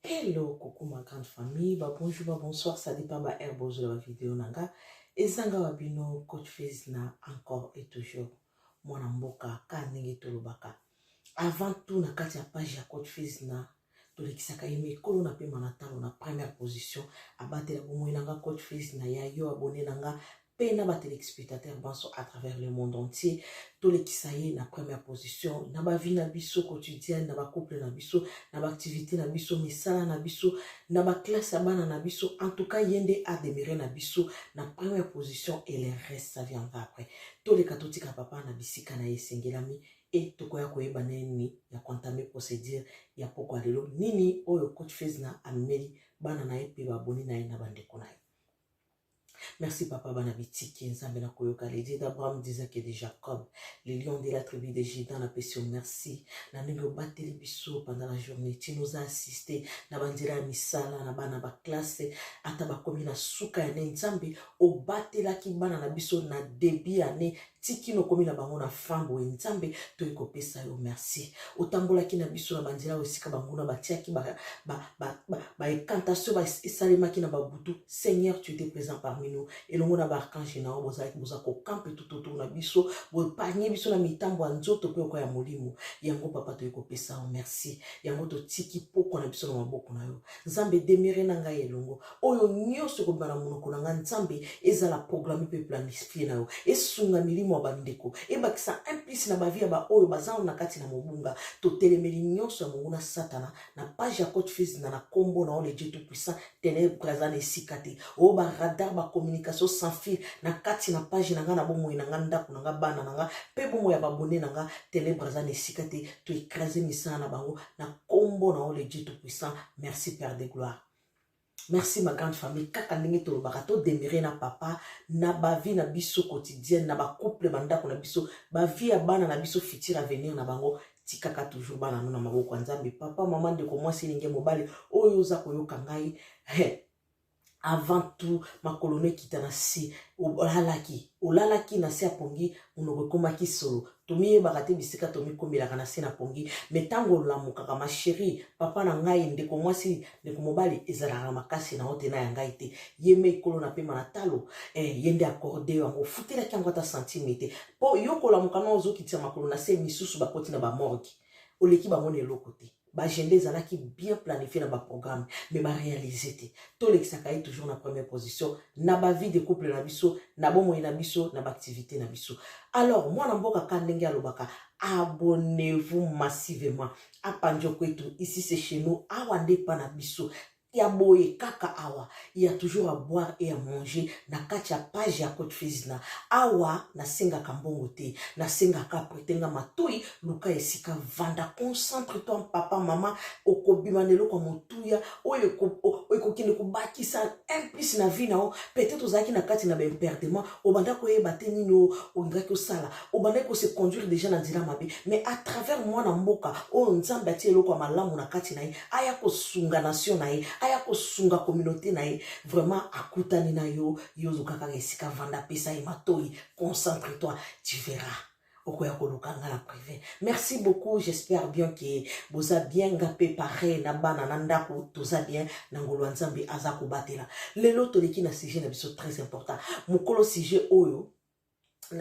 Hello, coucou ma grande famille. Bonjour, bonsoir, ça dépend de la de la vidéo. Nanga. Et Zanga Wabino, coach Fezna, encore et toujours. Mon amboka, kanenge tolobaka. Avant tout, na kati ya page ya coach Fezna, tolekisaka yeme kolo na pe manatalo na première position. Abate la bomo nanga coach Fezna, ya yo abonné nanga. Pena ba téléspectateurs banso à travers le monde entier. Tolekisaye na première position. Na ba vie na biso quotidienne, na ba couple na biso, na ba activité na biso, misala na biso, na ba classe abana na biso. En tout cas, yende a demeuré na biso na première position et le reste ça viendra après. Toleka totika papa na bisika na yesengelami et tokoya koyeba nini ya kontame procédure ya poko alelo nini oyo coach Fezna ameli bana na epe ba boni na ina bandeko na. Merci papa Banabitiki, Nzambena Koyoka, les dieux d'Abraham, d'Isaac et de Jacob, les lions de la tribu de Juda, na pession merci. Na numéro batté les bisous pendant la journée, tu nous as assisté, na bandira misala, na bana ba classe, ataba komi na suka ya Nzambe, o batté la ki bana na biso na débit année, tiki no komi na bango na fambo Nzambe, to eko pesa yo merci. O tambola ki na biso na bandira osika bango na batia ki ba ekantasyo ba esalema ki na babutu. Seigneur, tu étais présent parmi nous. Et le monde a barkange na bozako campe tout autour na biso, bo panier biso na mitambo nzoto pe ko ya molimo. Yango papa to eko pesa merci. Yango to tiki poko na biso na maboko na yo. Nzambe demere na ngai elongo. Oyo nyonso ko bana monoko na ngai Nzambe ezala programme pe planifier na yo. Esunga milimo abandeko. E bakisa implice na bavia ba oyo bazao na kati na mobunga. To telemeli nyonso ya monguna satana na page ya coach Fezna na kombo na le Dieu tout puissant ténèbres brazane sikate. O ba radar ba communication sans fil na kati na page na nga na bomo na nga ndako na nga bana na nga pe bomo ya babone na nga ténèbres brazane sikate to écraser misana na bango na kombo na le Dieu tout puissant. Merci Père de gloire. Merci ma grande famille. Kaka ndenge to bakato demeurer na papa na ba vie na biso quotidienne na ba couple bandako na biso ba vie ya bana na biso futur à venir na bango tikaka toujours bana na maboko Nzambe papa maman de ko moi silinge mobale oyo za koyoka ngai avant tout ma colonie qui t'a si olalaki na se apongi unoko komaki solo tomi bakate bisika tomi komela kana se na pongi metango la mukaka ma chérie papa na ngai ndeko mwasi ndeko mobali ezala makasi na hote na ya ngai te yeme kolo na pe manatalo yende accordé yango futela kyango ta centimètre po yokola mukana ozoki tia makolo na se misusu bakoti na ba morgue oleki bango ne lokote ba agenda ezalaki bien planifié dans ba programme mais ba réalisé te to l'exaka toujours na première position na ba vie de couple na biso na bomo na biso na ba activité na biso. Alors moi na mboka kandenge alobaka abonnez-vous massivement à Panjo Kwetu ici c'est chez nous awande pa na biso ya boye kaka awa il y a toujours à boire et à manger na kacha page ya coach Fezna awa na senga kambongo te na senga ka pretenga matoi luka esika vanda concentre-toi papa maman okobimanelo kwa motuya oyo ekokine kubakisa implice na vie nao peut-être ozaki na kati na perdement obanda ko yeba te nino ondaki osala obanda ko se conduire déjà na nzela mabe mais à travers moi na mboka o Nzambe ati eloko malamu na kati na ye aya ko sunga nation na ye aya ko sunga communauté na ye vraiment akutani na yo yozo kaka esika vanda pesa e matoi concentre-toi tu verras. Merci beaucoup, j'espère bien que vous avez bien préparé na bana nanda ko toza bien nangolo Nzambe azako batela. Lelo toleki na sujet na biso très important. Mukolo sujet oyo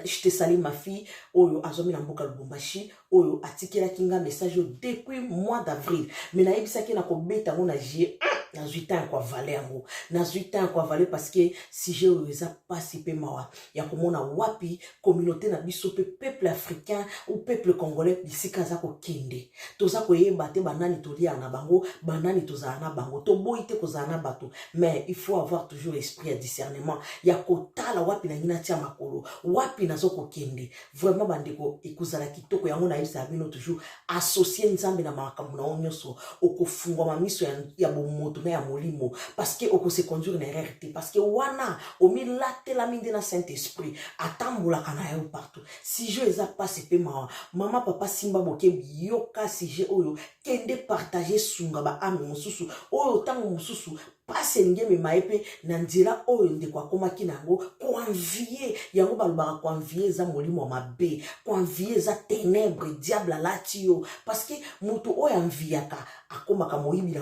je te salue ma fille oyo azomi na mboka Lubumbashi oyo atikela kinga message depuis mois d'avril mais na yebisaki na ko beta ngo na j na 8 ans quoi valer yango na 8 ans quoi valer parce que si j'ai eza participer mawa ya komona wapi communauté na biso pe peuple africain ou peuple congolais bisika za ko kende toza ko yeba te banani tolia na bango banani toza na bango to boite ko za na bato mais il faut avoir toujours l'esprit à discernement ya ko tala wapi na ngina tia makolo wapi nazo ko kende vraiment bandeko ekuzala kitoko yango na yebisa bino toujours associer Nzambe na makambo na onyoso okofungwa mamiso ya bomoto na ya molimo parce que oko se conduire na erreur te parce que wana omi late la minde na Saint-Esprit atambola kana yo partout si je eza passe pe mama papa simba boke yoka si je oyo kende partager sunga ba ame mususu oyo tango mususu passe elingi emema ye mpe na nzela oyo ndeko akomaki na yango koanvie yango balobaka koanvie eza molimo ya mabe koanvie eza ténèbre diable alati yo parce que moto oyo anviaka akomaka moyibi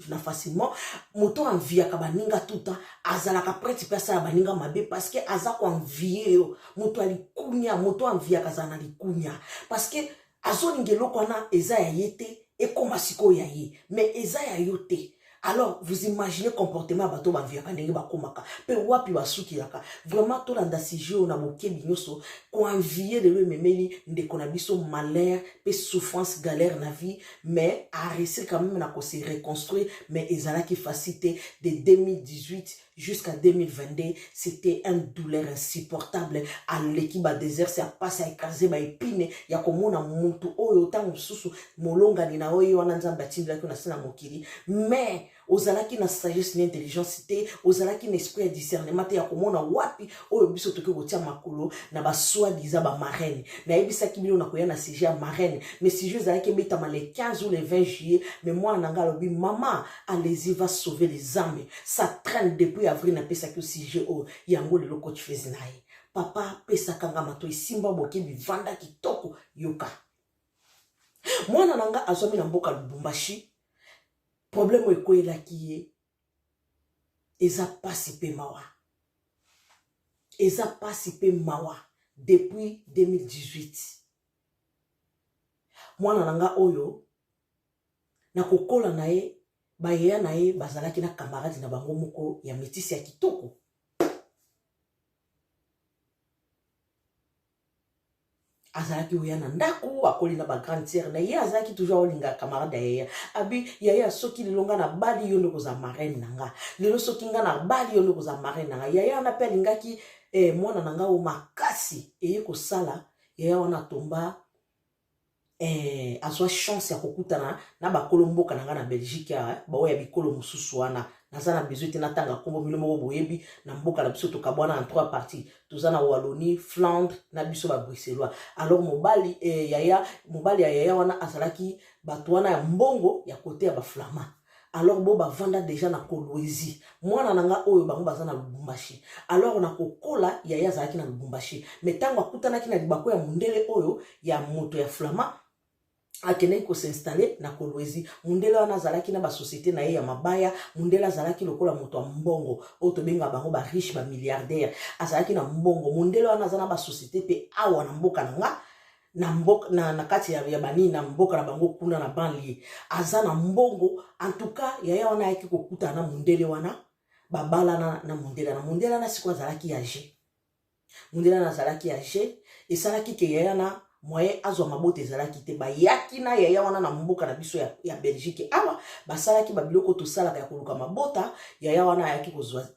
na facilement moto oyo anviaka baninga tuta azalaka prêtre mpe asala baninga mabe parce que aza koanvie yo moto alikunya moto oyo anviaka azala na likunya parce que azolinga eloko wana eza ya ye te ekoma sikoyo ya ye mais eza ya yo te. Alors, vous imaginez le comportement bateau banviaka ndenge bakomaka pe wapi basukilaka vraiment tolanda sujet na bokebi nyonso ko envier le memeli ndeko na biso malheur pe souffrance galère na vie mais a réussi quand même na ko se reconstruire mais ezalaki facilité de 2018 jusqu'à 2022 c'était une douleur insupportable à l'équipe à désert c'est à passer à écraser ba épine ya komona muntu oyo tango susu molonga ni na oyo wana nzamba tindela ko na sina mokili mais ozalaki na sagesse na intelligence te ozalaki na esprit de discernement te ya komona wapi oyo biso toke kotia makolo na ba soi-disant ba marraine na yebisaki bino na koya na sujet ya marraine mais sujet ezalaki betama le 15 ou le 20 juillet mais moi nanga lobi maman allez-y va sauver les âmes ça traîne depuis avril na pesa ki sujet o yango le coach faisait nae papa pesa kanga mato simba bokebi vanda kitoko yoka mwana nanga azomi na mboka Lubumbashi problème ekoyelaki ye eza pasi pe mawa eza pasi pe mawa depuis 2018 mwana nanga oyo na kokola na ye bayeya na ye bazalaki na camarade na bango moko ya métis ya kitoko azalaki oya na ndako akoli na ba grande sœur na ye azalaki toujours olinga camarade ya abi yaya soki lilonga na bali yo ndeko za marraine nanga lelo soki nga na bali yo ndeko za marraine nanga yaya na pe lingaki mwana nanga o makasi eye ko sala yaya wana tomba azwa chance ya kokutana na bakolo mboka nanga na Belgique ya bawo ya bikolo mususu wana nazana besoin te natanga kombo milo moko boyebi na mboka na biso tokabwana en 3 parties tozana Wallonie Flandre na biso ba Bruxellois alors mobali yaya mobali ya yaya wana azalaki bato wana ya mbongo ya kote ya ba Flamand alors bo bavanda déjà na Kolwezi mwana nanga oyo bango bazana Lubumbashi alors na kokola yaya azalaki na Lubumbashi mais tango akutanaki na libako ya mundele oyo ya moto ya Flamand akene ko s'installer na Kolwezi mundele wana azalaki na ba société na ye ya mabaya mundele azalaki lokola moto ya mbongo o to benga bango ba riche ba milliardaire azalaki na mbongo mundele wana azana ba société pe awa na mboka nanga na mboka na kati ya bani na mboka na bango kuna na banlieue azana mbongo en tout cas yaya wana yaki kokuta na mundele wana babala na mundele na siko azalaki ya je mundele na azalaki ya je esalaki ke yaya na moye azwa mabote ezalaki te bayaki na yaya wana na mboka na biso ya Belgique awa basalaki babiloko tosalaka ya koluka mabota yaya wana ayaki kozwa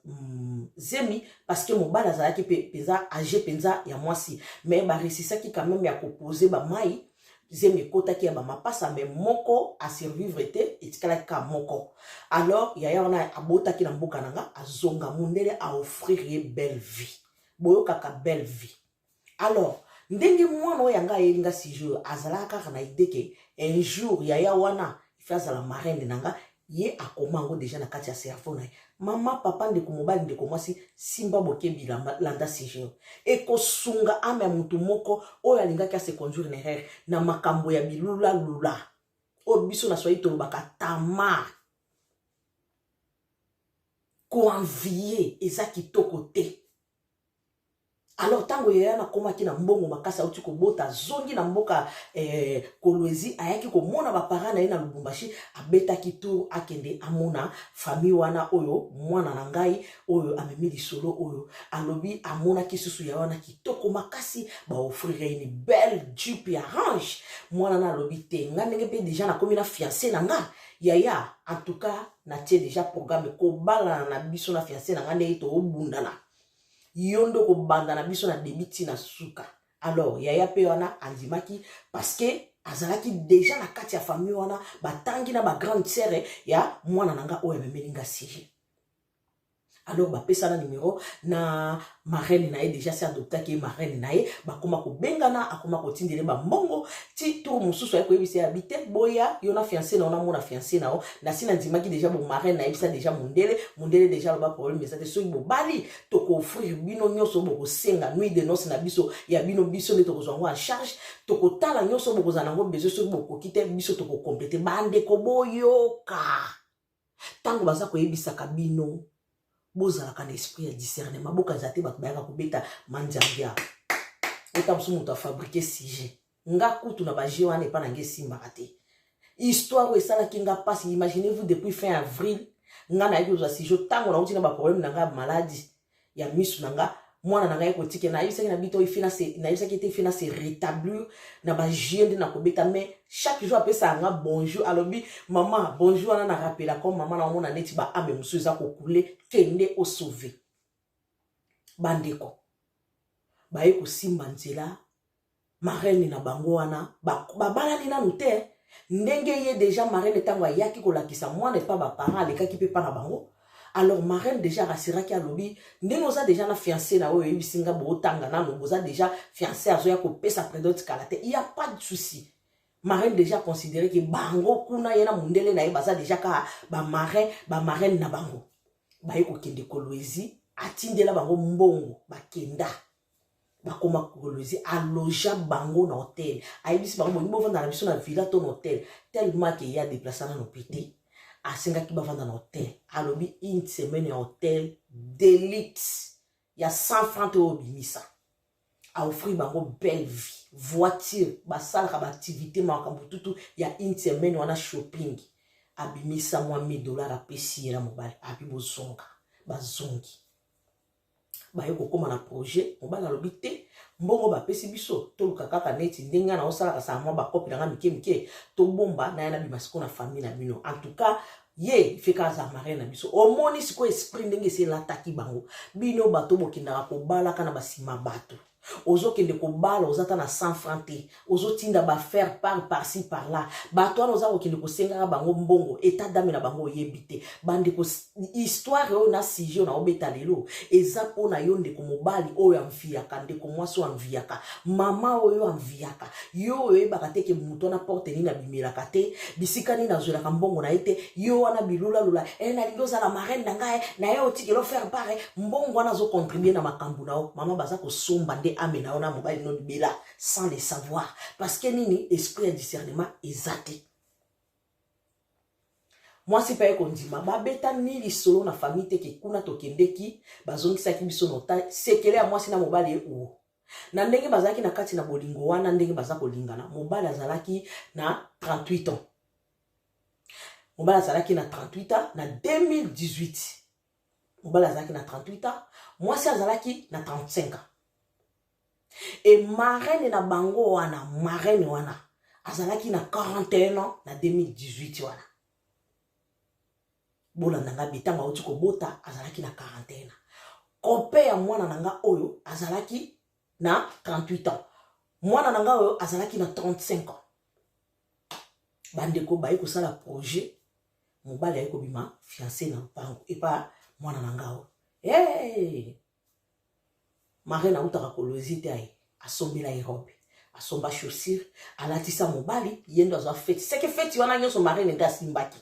zemi parce que mobali azalaki penza age penza ya mwasi mais baresisaki quand même ya koposer bamai zemi ekotaki ya bamapasa mais moko a survivre te etikalaki ka moko alors yaya wana abotaki na mboka nanga azonga mundele a offrir ye belle vie boyokaka belle vie alors ndenge mwana oyo yanga yelinga sijo azala kaka na idée que un jour yaya wana ifaza la marraine nanga ye akomango déjà na kati ya cerveau na mama papa ndeko mobali ndeko mwasi simba bokebi landa sijo ekosunga ame ya mutu moko oyo alingaki ase conduire na erreur na makambo ya bilula lula oyo biso na swahili tolobaka tama koenvier eza kitoko te. Alors tango yaya na komaki na mbongo makasa uti ko bota zongi na mboka Kolwezi ayaki ko mona ba parents na ye na Lubumbashi abetaki tour akende amona famille wana oyo mwana na ngai oyo amemi lisolo oyo alobi amona kisusu ya wana kitoko makasi ba offrir une belle jupe ya range mwana na alobi te nga ndenge pe déjà na komi na fiancé na nga yaya en tout cas na tie déjà programme ko bala na biso na fiancé na nga ndenge to obundana yondo ko banda na biso na debiti na suka alors yaya pe wana andimaki parce que azalaki déjà na kati ya famille wana batangi na ba grande sœur ya mwana nanga oyo memelinga sije alors bapesa na numéro na marraine na ye déjà c'est adopté ki marraine na ye bakoma ko bengana akoma ko tindele ba mbongo ti tour mususu ay ko yebisa habité boya yo na fiancé na ona mona fiancé na o na sina ndima ki déjà bo marraine na yebisa déjà mundele déjà lo ba problème ça te so bo bali to ko offrir bino nyoso bo ko senga nuit de noces na biso ya bino ne to ko zongo en charge to ko tala nyoso bo ko zanango besoin so bo ko kite biso to ko compléter bande ko boyoka tango baza ko yebisa kabino bozalaka na esprit ya discernement bokanza te bato bayaka kobeta manjambia otamsu moto afabrike sujet nga kutu na baje wana epa na nge esimbaka te histoire esalaki nga mpasi imaginez-vous depuis fin avril nga nayaki kozwa sujet ntango nauti na baproblème na nga maladi ya misu na nga mwana na ngai kotike nayebisaki na bito nayebisaki ete fina se rétablir na baje nde na kobeta mais chaque jour apesa nga bonjour alobi mama bonjour wana na rappela comme mama na omona neti ba ame musu eza kokule kende osauve bandeko baye kosimba nzela marraine na bango wana babalani nanu te ndenge ye déjà marraine ntango ayaki kolakisa mwana epa baparent alekaki mpe pa na bango alors marraine déjà rassuraki alobi ndenge oza déjà na fiancé na oyo oyebisinga bootanga nanu boza déjà fiancé azoya kopesa prédote kala te il y a pas de souci marraine déjà considéré que bango kuna yena mundele na ye baza déjà ka marraine na bango baye kokende kolwezi atindela bango mbongo bakenda bakoma kolwezi aloja bango na hotel ayebisi bango bongo bovanda na biso na villa to na hotel tellement que ya déplacement na hôpital asengaki bavanda na hotel alobi une semaine en hôtel d'élite ya 100 francs to obimisa a offrir bango belle vie voiture basalaka baactivité makambo tutu ya une semaine wana shopping abimisa mwa $1000 apesi ye na mobali api bozonga bazongi baye kokoma na projet mobali alobi te mbongo bapesi biso toluka kaka neti ndenge na osalaka sa mwa bakopi nanga mike tobomba na ye na bimasiko na famille na bino en tout cas ye feka aza marraine na biso omoni siko esprit ndenge esi elataki bango bino bato bokendaka kobalaka na basima bato ozokende kobala ozata na 100 francs te ozotinda bafaire par-ci par-là bato wana oza kokende kosengaka bango mbongo état d'âme na bango oyebi te bandeko histoire oyo na sujet na obeta lelo eza mpona yo ndeko mobali oyo amviyaka ndeko mwasi oyo amviyaka mama oyo amviyaka yo oyebaka te ke moto wana porte nini abimelaka te bisika nini azwelaka mbongo na ye te yo wana bilulalula nalingi ozala marraine na ngai na ye otikelo faire part mbongo wana azocontribue na makambo na yo mama baza kosomba nde amena ona mobali no libela sans le savoir parce que nini esprit ya discernement ezate mwasi pa ekondima babeta ni lisolo na famille te ke kuna tokendeki bazongisaki biso nota sekele ya mwasi na mobali ye uo na ndenge bazalaki na kati na bolingo wana ndenge baza kolingana mobali azalaki na 38 ans mobali azalaki na 38 ans na 2018 mobali azalaki na 38 ans mwasi azalaki na 35 ans et marraine na bango wana marraine wana azalaki na 41 ans na 2018 wana bola nanga bitanga oti kobota azalaki na 41 ans kope ya mwana nanga oyo azalaki na 38 ans mwana nanga oyo azalaki na 35 ans bandeko baye kosala projet mobali aye kobima fiancé na mpango epa mwana nanga oyo marraine autaka kolwezi te aye asombela ye robe asomba chaussure alatisa mobali yendo azwa feti seke feti wana nyonso marraine nde asimbaki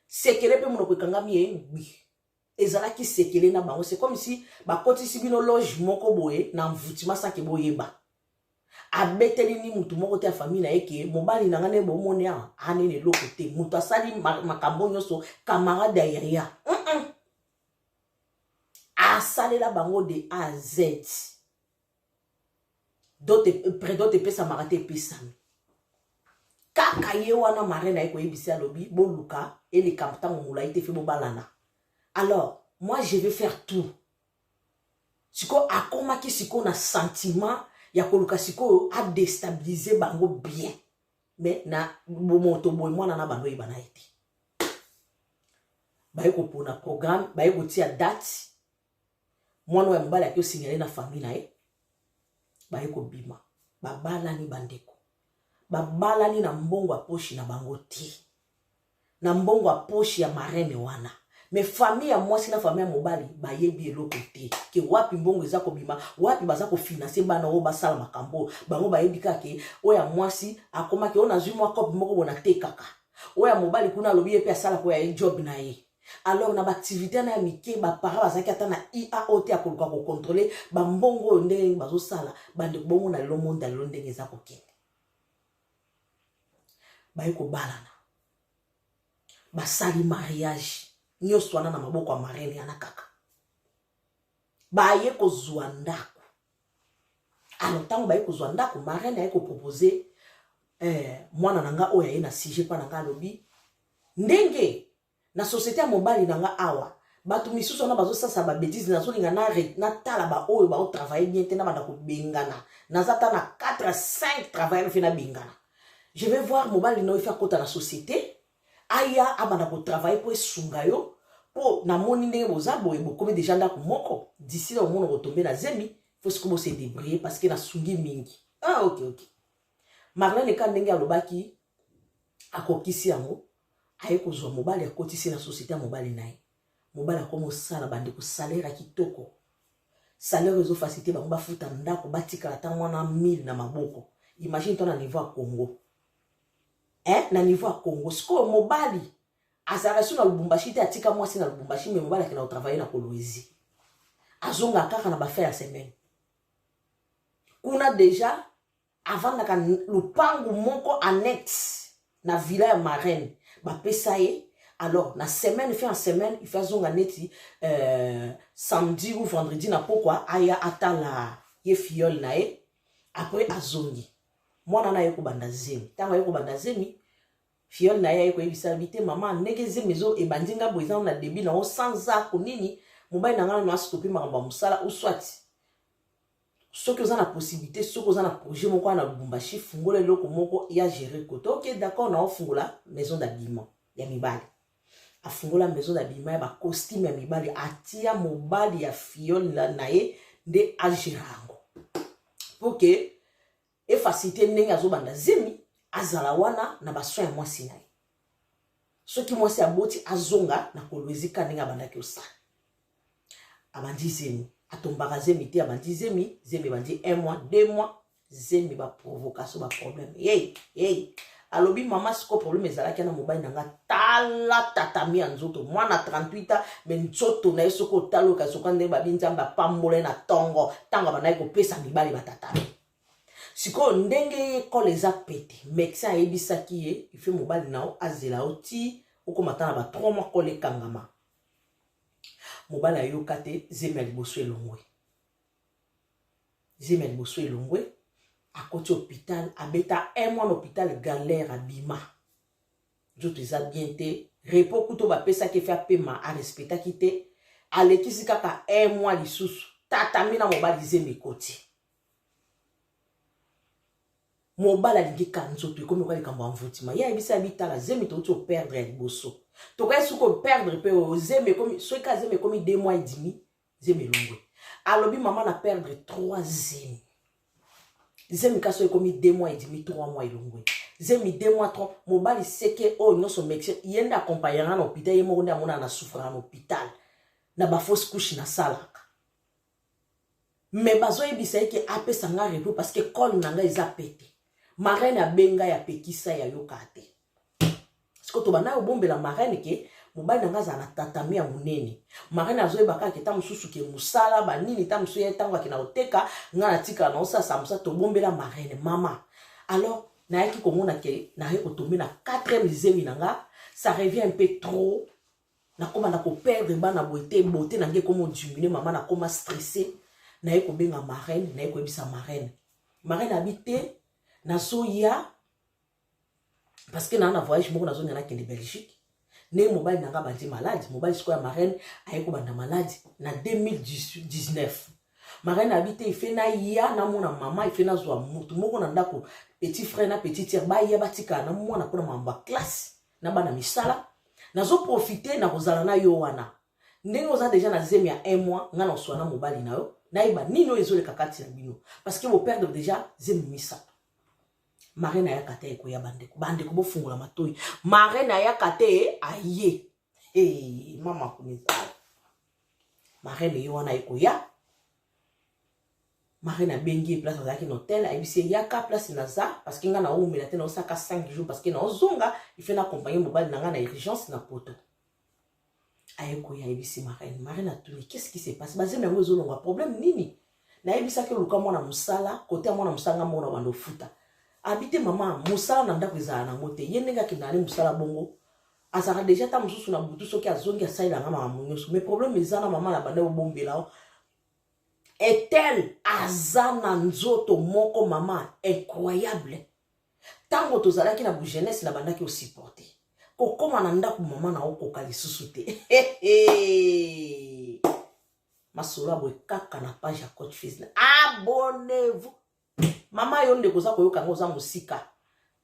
sekele pe monoko ekangami ye ngwi ezalaki sekele na bango c'est comme si bakotisi bino loge moko boye na mvutima sake boyeba abeteli ni mutu moko te ya famille na ye ke mobali na ngane bomone anene eloko te mutu asali makambo nyonso camarade ya yaya asalela bango de A à Z prédote epesa marate epesami kaka ye wana marraine na ye koyebisi alobi boluka eleka ntango molai te fe bobalana alors moi je vais faire tout siko akomaki siko na sentiment ya koluka siko a déstabiliser bango bien mais na moto boy mwana na bando yebana ete baye kopona programme baye kotia date mwana ya mbala ki signalé na famille na ye baye kobima babalani bandeko babalani na mbongo ya poshi na bango te na mbongo ya poshi ya marraine wana mais famille ya mwasi na famille ya mobali bayebi eloko te ke wapi mbongo eza kobima wapi baza kofinanse bana oyo basala makambo bango bayebi kaka oyo ya mwasi akomaki oyo nazwi mwa kope moko bona te kaka oyo ya mobali kuna alobi ye mpe asala ko ya job na ye alors na baactivité na ya mike bapara bazalaki ata na iao te akoluka kokontrole bambongo oyo ndenge bazosala bandeko bongo na lelo monde lelo ndenge eza kokende baye kobalana basali mariage nyonso wana na maboko ya marene yana kaka baye kozwa ndako alors ntango baye kozwa ndako marene aye kopropose mwana na nga oyo aye na sujet mpa na nga alobi ndenge na société ya mobali na nga awa bato misusu wana bazosasa babétise nazolinga natala baoyo baotravaille bien te na banda kobengana naza ta na 4 à 5 travailleur fe na bengana je vais voir mobali na oyo fe akota na société aya abanda kotravaille po esunga yo po namoni ndenge boza boye bokomi déjà ndako moko d'ici na omona kotombe na zemi faut siko bose débrouiller parce que nasungi mingi ok Marlène ka ndenge alobaki akokisi yango aye kozwa mobali akotisi na société ya mobali na ye mobali akomi osala bandeko salaire ya kitoko salaire ezofacilité bango bafuta ndako batikala ata mwana 1000 na maboko imagine to na niveau ya Congo na niveau ya Congo sikoyo mobali azalaka so na Lubumbashi te atika mwasi na Lubumbashi me mobali akenda kotravaille na Kolwezi azonga kaka na bafe ya semaine kuna déjà avandaka lupangu moko annexe na villa ya marraine bapesa ye alors na semaine fait en semaine il fait azonga neti samedi ou vendredi na pokwa aya atala ye fiole na ye après azongi mwana na ye kobanda zemi ntango aye kobanda zemi fiole na ye aye koyebisa bite mama ndenge zemi ezo ebandinga boye eza na debi nango sans ako nini mobali na nga na astopi makambo ya mosala ou soit soki oza na possibilité soki oza na projet moko na Lubumbashi fungola eloko moko ya gérer kote ok d'accord na ofungola maison d'habillement ya mibali afungola maison d'habillement ya bacostume ya mibali atia mobali ya fiole na ye nde agérango pour que efacilité ndenge azobanda zemi azala wana na basoin ya mwasi na ye soki mwasi aboti azonga na Kolwezi ka ndenge abandaki osala abandi zemi atombaka zemi te abandi zemi bandi 1 mois 2 mois zemi ba provocation ba problème alobi mama siko problème ezalaki na mobali na nga tala tatami ya nzoto mwana 38 ans me nzoto na ye soko otaloka soka ndenge babi nzambe apambole na tongo ntango abandaki kopesa mibali batatami sikoyo ndenge ekole eza pete médecin ayebisaki ye ife mobali nao azela oti okomata na ba 3 mois kole ekangama mobali ayoka te zemi ya liboso elongwe akoti hôpital abeta 1 mois na hôpital galère abima nzoto eza bien te repos kuto bapesaki efe apema arespectaki te alekisi kaka 1 mois lisusu tatami na mobali zemi ekoti mobali alingi ka nzoto ekomi oka likambo ya mvutima ye ayebisa bitala zemi touti operdre ya liboso tokai suki operdre mpe zemi ekomi soki ka zemi ekomi 2 mois et demi zemi elongwe alobi mama na perdre 3 zemi kaso ekomi 2 mois et demi 3 mois elongwe zemi 2 mois 3 mobali seke oyo nyonso médecin yende accompagnera na hôpital ye moko nde amona na souffrira na hôpital na bafausse couche na salaka me bazoyebisa ye ke apesa nga repos parce que cole na nga eza pete marraine abenga ya pekisa ya yoka te siko to bana obombela marraine ke mobali na nga azala na tatami ya monene marraine azoyebaka ke ta mosusu ke mosala banini ta mosusu ye ntango akina koteka nga natikala na osasa mosa tobombela marraine mama alors nayaki komona ke naye kotombe na 4e zemi na nga ça revient un peu trop nakoma na koperdre bana boye bote nange ekoma odimine mama nakoma stressé naye kobenga marraine naye koyebisa marraine abi te nazoya parce que na voyage moko nazonya nakende Belgique ne mobali nanga bandi malade mobali sikoya marraine aye kobanda malade na 2019 marraine abi te ife na ya na mona mama ife na zwa mutu moko na ndako petit frère na petite sœur baya batika na mwana mpona mamba classe na bana misala nazo profiter na kozala na yo wana ndenge oza déjà na zemi ya 1 mois nga na oswana mobali na yo naiba nini oyo ezoleka kati na bino parce que vous perdre déjà zemi misato marraine ayaka te ekoya bandeko bofungola matoi marraine ayaka te aye mama kunizala marraine yo wana ekoya marraine abengi place azalaki na hôtel ayebisi yaka place naza parce que nga na omela te na osaka 5 jours parce que na ozonga il fait na accompagner mobile na nga na urgence na poto ayekoya ayebisi marraine atuni qu'est-ce qui se passe bazemi yango ezolongwa problème nini nayebisaki oluka mwana mosala kote ya mwana mosala nga mona bando futa habite mama mosala na ndako ezala nango te ye ndenge akendali mosala bongo azalaka deja ta mosusu na butu soki azongi asalelanga mama nyonso mais problème eza na mama na banda obombela est-elle aza na nzoto moko mama incroyable tango tozalaki na bu jeunesse na bandaki osupporter kokoma na ndako mama na okoka lisusu te masolo boye kaka na page ya Coach Fils abonnez-vous mama yo ndeko za koyoka ngo za musika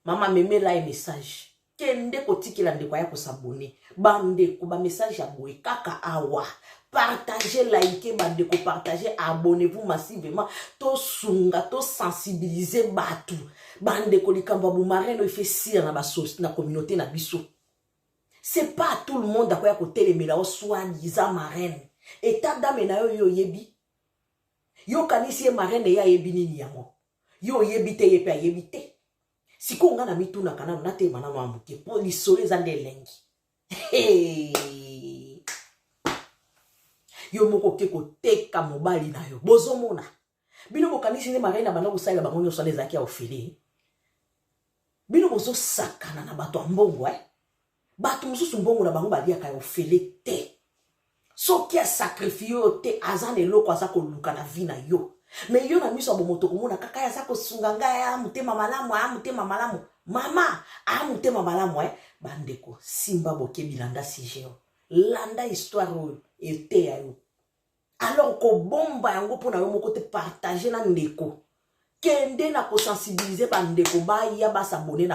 mama memela e message kende kotikela ndeko ya kosabone bandeko ba message ya boye kaka awa partagez, likez, bandeko partagez, abonnez-vous massivement to sunga to sensibiliser batu bandeko likamba bu marraine il fait sire na ba na communauté na biso c'est pas tout le monde akoya ko telemela o soi-disant marraine état d'âme na yo yebi yo kanisi ye marraine ya yebi nini yango yo yebi te yepe yebi te siko nga na mituna kana na te mana mamuke po lisole za ndelengi yo moko ke ko teka mobali na yo bozomona bino bokanisi ne marraine bana kosala bango nyoso na ezaki ya ofele bino bozo sakana na bato mbongo bato mususu mbongo na bango balia ka ofele te soki a sacrifié te azane loko asa ko luka na vie na yo mais yo na miso bomoto komona kaka ya sako sunganga ya mutema malamu mama a mutema malamu bandeko simba boke bilanda sigeo landa histoire ete ya yo alors ko bomba yango pona yo moko te partager na ndeko kende na ko sensibiliser bandeko ba ya ba s'abonner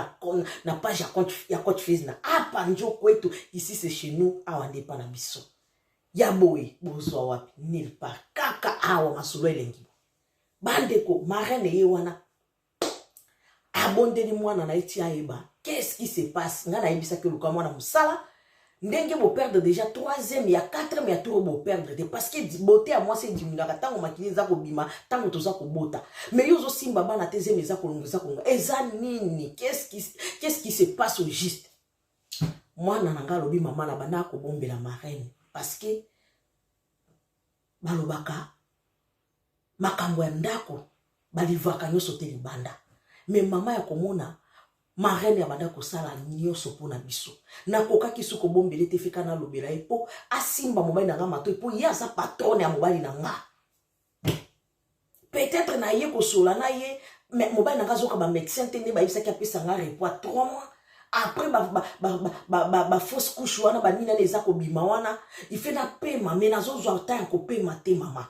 na page ya Coach Fils na apa njo kwetu ici c'est chez nous awande pa na biso ya boy bozwa wapi nil part kaka awa masolo elengi bandeko marraine ye wana abondeli mwana na eti ayeba qu'est-ce qui se passe nga na yebisa ke luka mwana musala ndenge bo perdre déjà 3e ya 4e ya tour bo perdre te parce que beauté à moi c'est dimingaka tango makili za ko bima tango toza ko bota mais yo zo simba bana tezeme za ko longoza ko eza nini qu'est-ce qui se passe au juste mwana nanga lobi mama na bana ko bombela marraine parce que balobaka makambo ya ndako balivaka nyoso te libanda mais mama ya komona marraine ya banda kosala nyoso pona biso na kokaki suko bombele te fika na lobela epo asimba mobali na nga mato epo ye aza patron ya mobali na nga peut-être na ye kosola na ye mobali na nga zoka ba médecin te nde bayebisaki apesa nga repos 3 mois après ba fausse couche wana banina neza kobima wana il fait na pema mais nazozwa ta ya kopema te mama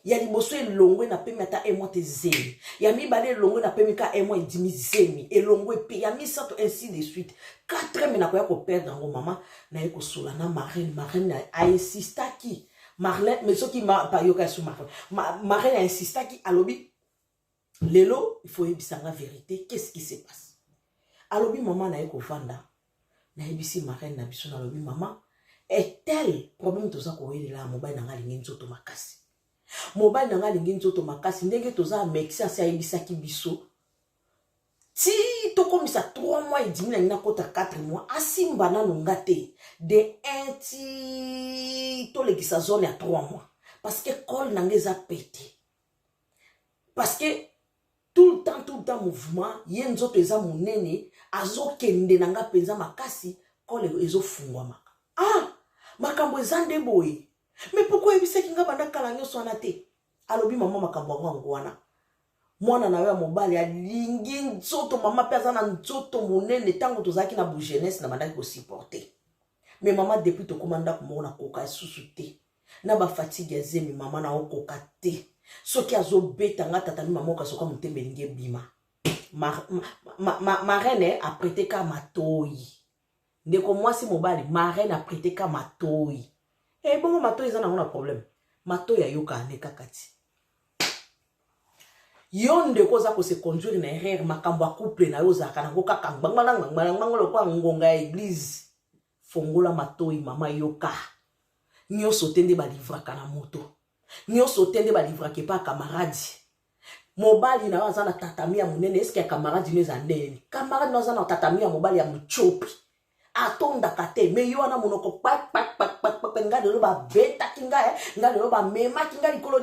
ya liboso elongwe na pemi ata 1 mois te zemi ya mibale elongwe na pemi ka 1 mois et demi zemi elongwe pe ya misato ainsi de suite 4 mais na koya ko perdre ngo mama na ye kosola na marraine a insistaki Marlène mais soki pa yoka su marraine a insistaki alobi lelo il faut yebisa nga vérité qu'est-ce qui se passe alobi mama na ye ko vanda na yebisi marraine na biso na alobi mama est-elle problème toza ko welela mobile na nga lingi nzoto makasi mobile na nga lingi nzoto makasi ndenge toza mexia sa yebisaki biso ti tokomisa 3 mois et demi na nina kota 4 mois asimba nanu nga te de 1 ti tolekisa zone ya 3 mois parce que col na nga eza pété parce que tout le temps mouvement ye nzoto eza monene azokende na nga penza makasi col ezofungwamaka makambo eza nde boye mais pourquoi yebisaki nga banda kala nyonso wana te alobi mama makambo yango wana mwana na ya mobali alingi nzoto mama pe aza na nzoto monene tango tozalaki na bu jeunesse na bandaki kosupporter mais mama depuis tokomanda komona koka susu te na ba fatigue ya zemi mama na okoka te soki azobeta nga tata mi mama okasoka motembe lingi bima marraine a prêté ka matoyi ndeko mwasi mobali marraine a prêté ka matoyi bongo matoyi eza nango na problème matoyi ayoka ane kakati yo ndeko za ko se conduire na erreur makambo a couple na yo zaka nango kaka ngbangbanga lokwa ngonga ya église fongola matoi mama yoka. Nyonso tende ba livraka na moto. Nyonso tende ba livraka pa camarade. Mobali na wazana tatami ya munene eske ya camarade neza ndeni. Camarade na wazana tatami ya mobali ya mchopi. Atonda kate me yo na monoko pak ngade lo ba beta kinga ngade lo ba mema kinga likolo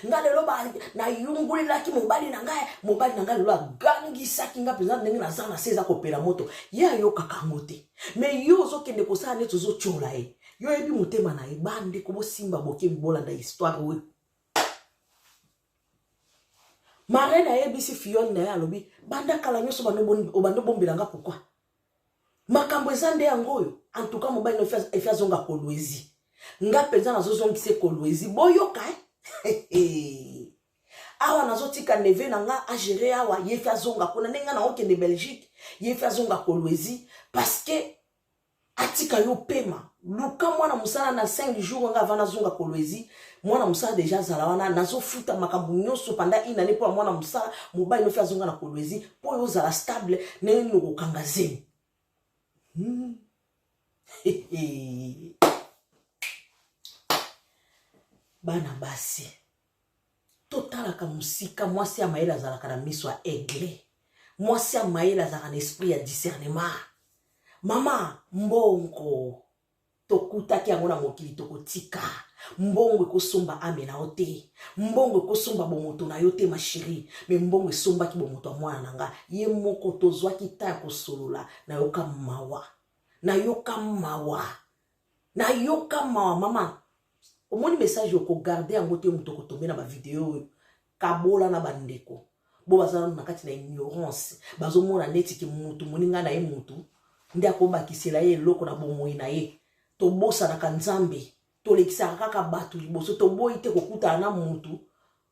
ngade lo ba na yunguli la ki mobali na ngade lo gangi sa kinga peza ndenge na zana seza kopela moto ya yo kakamote me yo zo kende ko sa neto zo chola yo ebi mutema na ibande ko simba boke bibola nda histoire we marena ebisi fiyon na ya lobi banda kala nyoso bando bombilanga pourquoi makambo ezande yangoyo en tout cas mobile no efia zonga kolwezi nga penza nazo zongise kolwezi boyoka awa nazo tika neve na nga a gérer awa yefia zonga kuna nenga na okende Belgique yefia zonga kolwezi parce que atika yo pema luka mwana musala na 5 jours nga vana zonga kolwezi mwana musala déjà zala wana nazo futa makambo nyonso panda ina ne po mwana musala mobile no efia zonga na kolwezi po yo zala stable ne no kokanga zeni. Bana basi totala ka musika mwasi ya maela zalaka na miso ya aigle mwasi ya maela zalaka na esprit ya discernement mama mbongo tokutaki yango na mokili tokotika mbongo ekosomba ame na ote mbongo ekosomba bomoto na yo te ma chérie me mbongo esombaki bomoto ya mwana nanga ye moko tozwaki ta ya kosolola na yoka mawa mama omoni message yoko garder yango te muto kotombe na ba video kabola na bandeko bo bazana na kati na ignorance bazomona neti ki mutu moninga na ye mutu ndi akomba kisela ye loko na bomoi na ye to bosa na kanzambe to lekisa kaka batu liboso to boyi te kokuta na mutu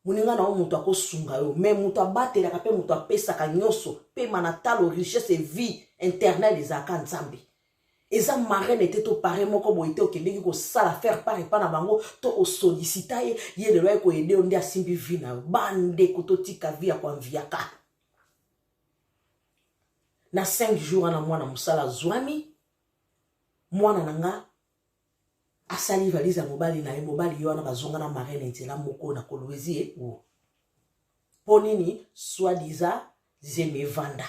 moninga na mutu akosunga yo me mutu abatela ka pe mutu apesa ka nyoso pe manatalo richesse et vie internelle za kanzambe eza marraine était to pare moko boite okendeki ko sala faire part pa na bango to o sollicita ye le loi ko aider onde asimbi vina bande ko to tika via kwa viaka na 5 jours na mwana musala zwami mwana nanga asali valise mobali na mobali yo na bazonga na marraine ntela moko na kolwezi o ponini soi-disant zeme vanda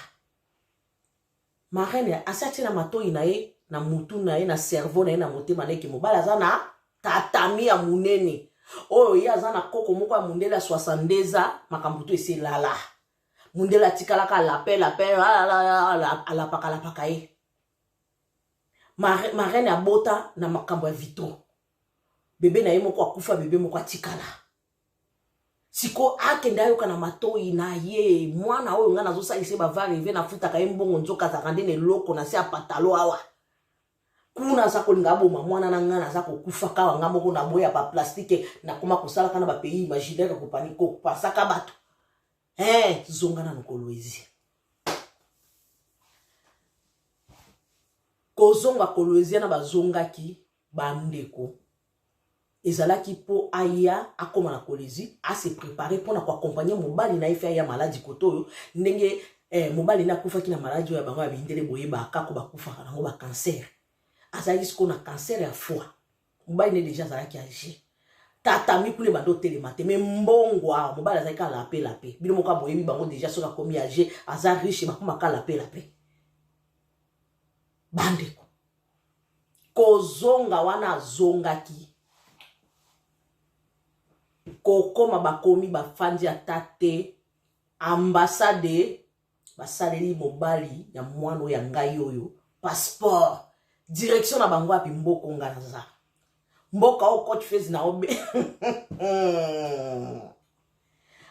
marraine asati na matoi na ye na mutu na ye na cerveau na ye na motema na ye mobali aza na tatami ya munene oyo ye aza na koko moko ya mundele ya 62 makambo to ese lala mundele atikalaka alapaka ye marraine abota na makambo ya vito bebe na ye moko akufa bebe moko atikala siko akenda yoka na matoi na ye mwana oyo nga nazosalisa bavarive na futaka ye mbongo nzoka zakande ne loko na se ya patalo awa kuna za kolinga boma mwana na nga naza kokufa kawa nga moko na boya pa plastique na koma kosala kana ba pays imaginaire ko paniko pasaka bato zonga na kolwezi kozonga kolwezi na bazongaki bandeko ezalaki po aya akoma na kolwezi a se préparer pour na ko accompagner mobali na ife ya maladie kotoyo ndenge mobali na kufa ki na maladie ya bango ya bindele boyeba kako bakufa nango ba cancer azali siko na cancer ya foie mobali ne déjà azalaki âgé tata mi kule bando telemate me mbongwa mobali azali ka lape bino moka boyebi bango déjà soka komi âgé aza riche bakoma ka lape bandeko kozonga wana zongaki kokoma bakomi bafandi atate ambassade basaleli mobali ya mwana ya ngai oyo passeport direction na bango api mboko nganaza mboka o coach face na obe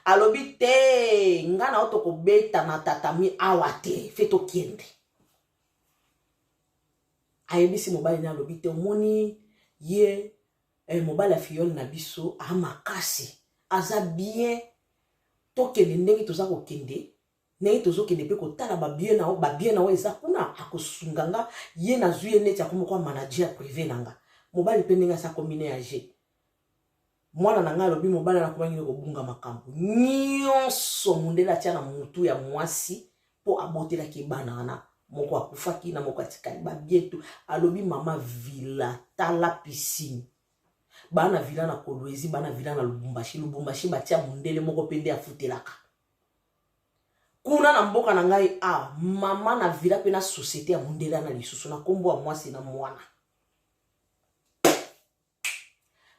alobi te ngana otoko beta na tatami awate feto kiende ayebisi mobali na alobi te omoni ye mobali ya fillole na biso amakasi aza bien tokende ndenge toza kokende ndenge tozokende pe kotala babien na o eza kuna akosunganga ye na zuye neti akomoko manager privé nanga mobali pe ndenge asa komine age mwana nanga alobi mobali anakomangile kobunga makambo nyonso mundele atia na mutu ya mwasi po abotelaki bana wana moko akufaki na moko atikali ba bietu alobi mama villa tala piscine bana villa na Kolwezi bana villa na Lubumbashi batia mundele moko pende afutelaka kuna na mboka na ngai mama na villa pe na société ya mundele na lisusu na kombo wa mwasi na mwana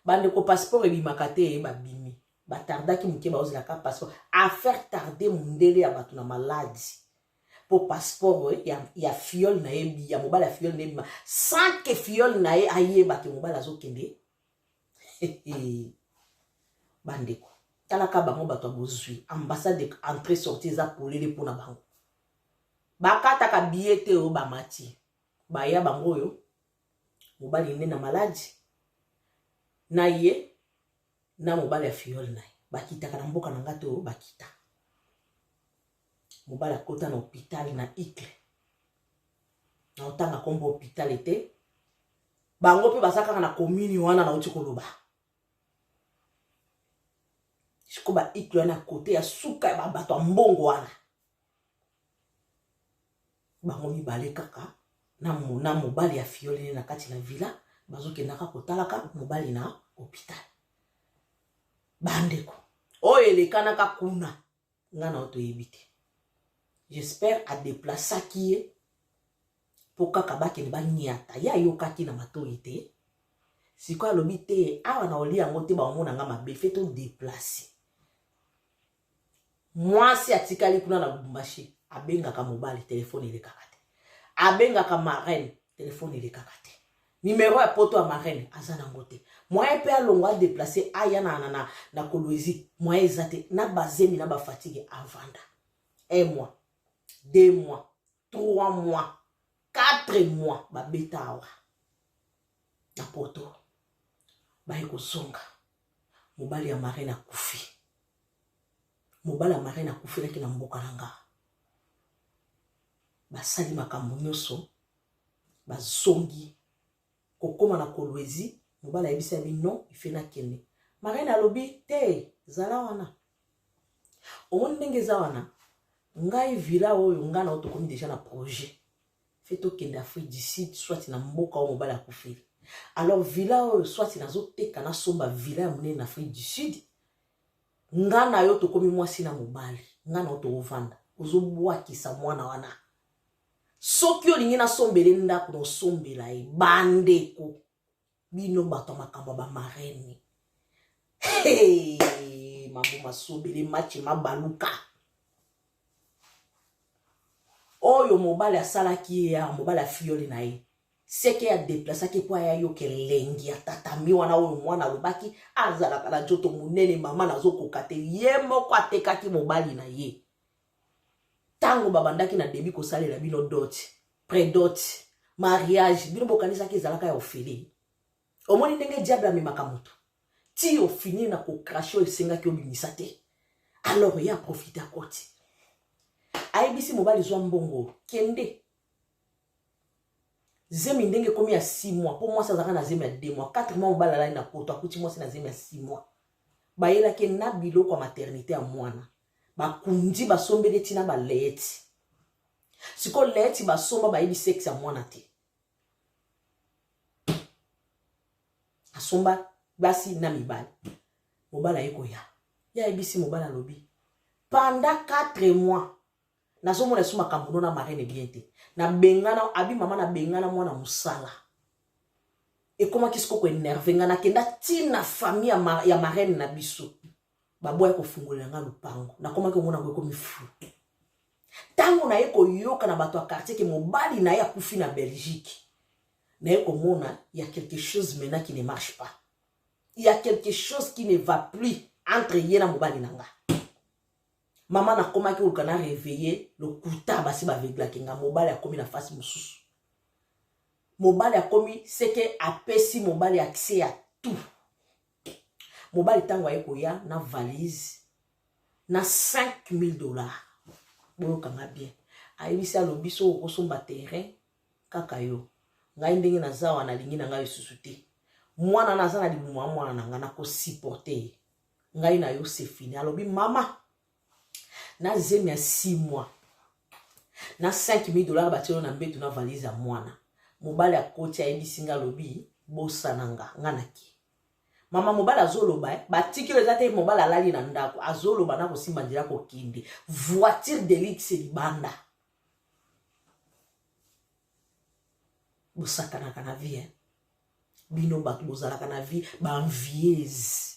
bande ko passeport ebimaka te babimi batardaki muke baozela ka passeport affaire tarder mundele ya batu na maladie pour passeport ya fiole na yebi ya mobala ya fiole na yebi sans que fiole na ye ayeba ke mobala azokende bandeko talaka bango bato abozwi ambassade entrée sortie za polele pona bango bakataka billet te o bamati baya bango oyo mobali ne na maladie na ye na mobala ya fiole na ye bakitaka na mboka na ngato oyo bakita mobala kota na hôpital na Ikle na otanga kombo hôpital ete bango pe basaka na commune wana na uti koloba siko ba Ikle na côté ya suka ya bato mbongo wana bango mibale kaka na mobali ya fiole na kati na villa bazokendaka kotalaka mobali na hôpital bandeko oyo elekanaka kuna nga na otoyebi te. J'espère à déplacer qui est pour kakabaki ne banyata ya yokaki na matorité si quoi lobité awa na oli angote ba omona nga mabe fait to déplacer moi si atikali kuna na Lubumbashi abenga ka mobile téléphone ile kakate abenga ka marraine téléphone ile kakate numéro ya poto ya marraine azana ngote moi pe alongwa déplacer aya na Kolwezi moi ezate na bazemi na ba fatigue avanda 1 mois 2 mois, 3 mois, 4 mois, babeta awa. Na poto. Baiko songa. Mobali ya marraine akufi. Mobali ya marraine akufi laki na mboka nanga. Basali makambo nyonso. Bazongi. Kokoma na Kolwezi. Mobali ya ebisa bi non, ifena kene. Marraine alobi te, zala wana. Omoni ndenge za wana. Ngai villa oyo nga na otokomi déjà na projet fait okende Afrique du Sud soit na mboka o mobala kufiri alors villa oyo soit na zoteka na somba villa ya munene na Afrique du Sud nga na yo tokomi mwasi na mobali nga na otovanda ozobwakisa mwana wana soki olingi na sombele ndako no sombela e bandeko bino bato makambo ba marraine mambo masombele match mabaluka oyo mobali asalaki ya mobali fiole na ye seke ya déplacer po ya yo kelengi ya tatami wana oyo mwana lobaki azala kala joto munene mama nazokoka te ye moko atekaki mobali na ye tango babandaki na debi kosalela bino dot prédot mariage bino bokanisaki ezalaka ya ofele omoni ndenge diable amemaka moto ti ofini na kokrashe esengaki obimisa te alors ya profiter akoti aibisi mobali zwa mbongo kende zemi ndenge komi ya 6 mois pour moi ça zaka na zemi ya 2 mois 4 mois mobali alali na poto akuti moi na zemi ya 6 mois bayela ke na biloko ya maternité ya mwana bakundi basombele tina baleti siko leti basomba bayibi sexe ya mwana te asomba basi na mibali mobali ayeko ya ibisi mobali alobi pendant 4 mois nazomona suma kambuno na marraine bien te na bengana abi mama na bengana mwana musala e koma kisiko ko énerver ngana kenda tina famille ya marraine na biso baboya ko fungolela nga lupango na koma ke mona ko mifu tango na yeko yoka na bato ya quartier ke mobali na ya kufi na Belgique na yeko mona il y a quelque chose maintenant qui ne marche pas il y a quelque chose qui ne va plus entre yena mobali nanga maman na koma ki ulkana réveiller le kuta basi ba vegla kinga mobali akomi na face mususu mobali akomi seke apesi mobali accès à tout mobali tango ayeko ya na valise na $5,000 boyo kanga bien ayibisi alobi so okosomba terrain kaka yo ngai ndenge na zawa na lingi na ngai susu te mwana na za na libuma mwana na nga na ko supporter ngai na yo c'est fini alobi mama na zemi ya 6 mois na $5,000 batelo na mbeto na valise ya mwana mobali akoti ayebisinga lobi bosananga nganaki mama mobali azoloba batikilo ezate mobali alali na ndako azoloba na kosimba ndira kokende voiture de luxe libanda bosakanaka na vie bino bato bozalaka na vie baenvieuse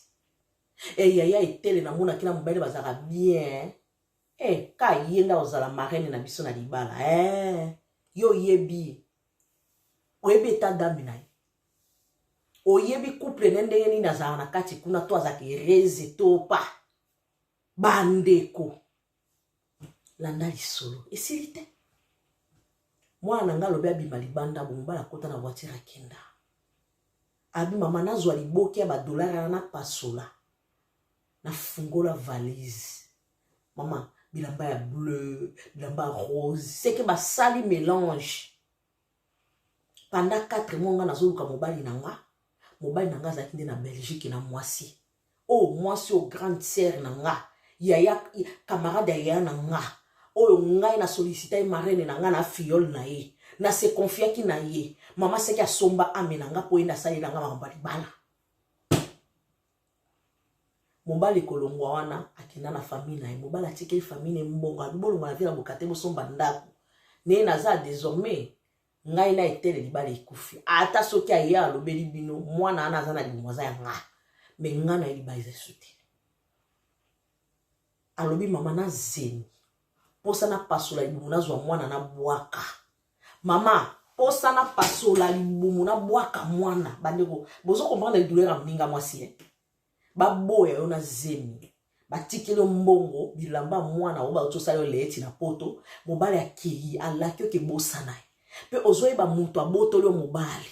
yaya etele na mona kina mobali bazalaka bien ka yenda ozala marraine na biso na libala yo yebi oyebi eta dami na ye oyebi couple nendenge nini azala na kati kuna to azaki reze to pa bandeko landa lisolo esili te mwana na nga lobi abima libanda bomobala akota na voiture akenda abi mama nazwa liboki ya $1 na pasola na fungola valise mama bilamba ya bleu bilamba rose c'est que basali mélange pendant 4 mois nga nazoluka mobali na nga azalaki nde na Belgique na mwasi mwasi o grande sœur na nga yaya camarade ya yaya na nga oyo ngai na sollicita marraine na nga na fiole na ye na se confiaki na ye mama seki asomba ame na nga po enda salela nga mobali bala mobali kolongwa wana akenda na famille na ye mobali atikeli famille mbongo abibolongo na vila bokate bosomba ndako ne naza désormais ngai na etele libala ekufi ata soki aye alobeli bino mwana ana aza na limwaza ya nga me nga na liba ezesute alobi mama na zeni posa na pasola libumu nazwa mwana na bwaka mama posa na pasola libumu na bwaka mwana bandeko bozo comprendre douleur ya mninga mwasi baboya yo na zemi batikeli mbongo bilamba mwana oba otosala yo leti na poto mobali akei alaki oke bosana pe ozoyeba mutu abotoli yo mobali